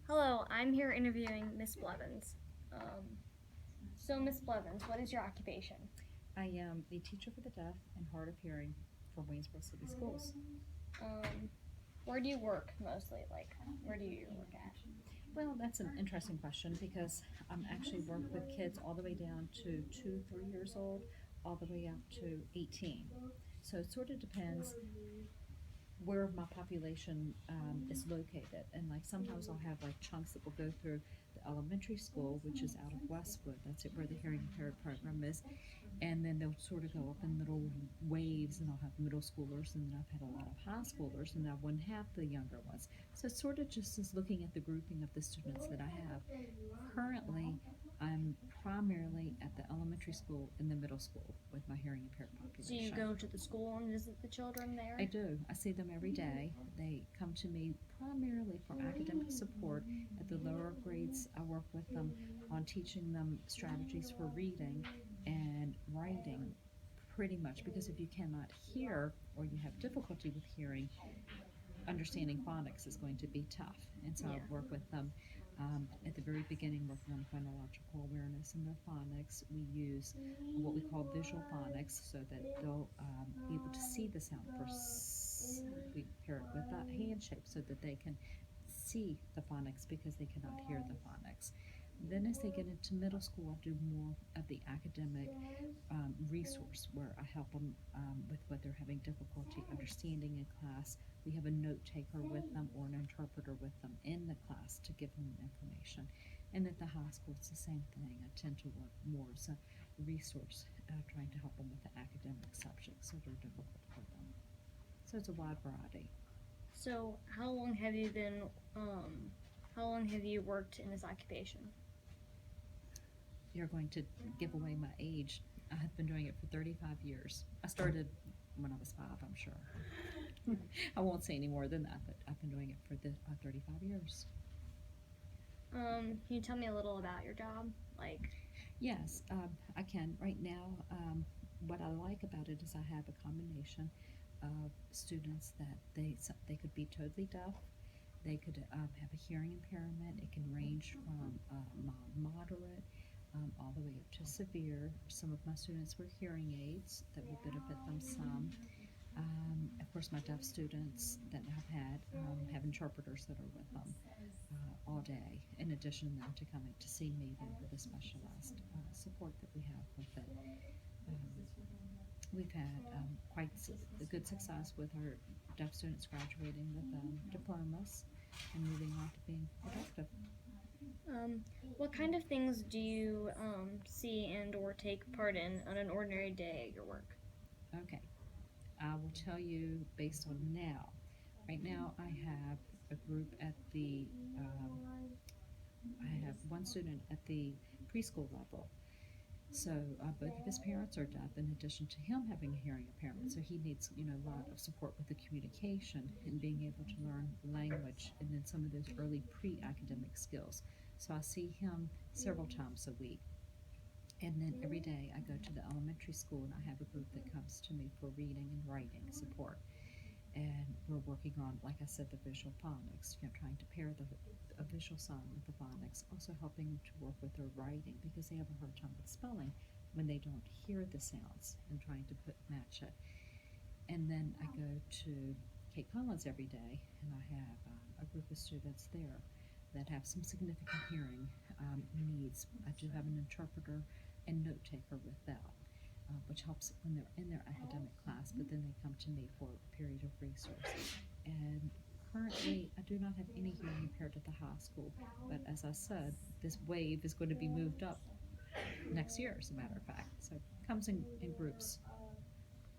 Hello, I'm here interviewing Miss Blevins. So, Miss Blevins, what is your occupation? I am the teacher for the deaf and hard of hearing for Waynesboro City Schools. Um, where do you work mostly? Like, where do you work at? Well, that's an interesting question because I'm actually work with kids all the way down to 2, 3 years old, all the way up to 18. So it sort of depends where my population is located. And like sometimes I'll have like chunks that will go through the elementary school, which is out of Westwood. That's it where the hearing impaired program is. And then they'll sort of go up in little waves, and I'll have middle schoolers, and then I've had a lot of high schoolers, and I wouldn't have the younger ones. So it's sort of just as looking at the grouping of the students that I have. Currently, I'm primarily at the elementary school and the middle school with my hearing impaired Do you population. go to the school and visit the children there? I do. I see them every day. They come to me primarily for academic support. At the lower grades, I work with them on teaching them strategies for reading and writing, pretty much because if you cannot hear or you have difficulty with hearing, understanding phonics is going to be tough. And so I Yeah. work with them at the very beginning, working on phonological awareness and their phonics. We use what we call visual phonics so that they'll be able to see the sound first. We pair it with a handshake so that they can see the phonics because they cannot hear the phonics. Then, as they get into middle school, I do more of the academic resource where I help them with what they're having difficulty understanding in class. We have a note taker with them or an interpreter with them in the class to give them information. And at the high school, it's the same thing. I tend to work more as a resource, trying to help them with the academic subjects that are difficult for them. So it's a wide variety. So, how long have you been? How long have you worked in this occupation? You're going to give away my age. I have been doing it for 35 years. I started when I was 5, I'm sure. I won't say any more than that, but I've been doing it for 35 years. Can you tell me a little about your job? Like, Yes, I can. Right now, what I like about it is I have a combination of students that they could be totally deaf. They could have a hearing impairment. It can range from moderate all the way up to severe. Some of my students wear hearing aids that will benefit them some. Of course, my deaf students that I've had have interpreters that are with them all day, in addition then to coming to see me then for the specialized support that we have with it. Um, we've had quite a good success with our deaf students graduating with diplomas and moving on to being productive. um, what kind of things do you see and or take part in on an ordinary day at your work? Okay, I will tell you based on now. Right now, I have a group at the, I have one student at the preschool level. So both of his parents are deaf, in addition to him having a hearing impairment. So he needs, a lot of support with the communication and being able to learn language, and then some of those early pre-academic skills. So I see him several times a week. And then every day I go to the elementary school and I have a group that comes to me for reading and writing support. And we're working on, like I said, the visual phonics, trying to pair a visual sign with the phonics, also helping them to work with their writing because they have a hard time with spelling when they don't hear the sounds and trying to match it. And then I go to Kate Collins every day, and I have a group of students there that have some significant hearing needs. I do have an interpreter and note taker with that, which helps when they're in their academic class, but then they come to me for a period of resource. And currently, I do not have any hearing impaired at the high school, but as I said, this wave is going to be moved up next year, as a matter of fact. So it comes in groups.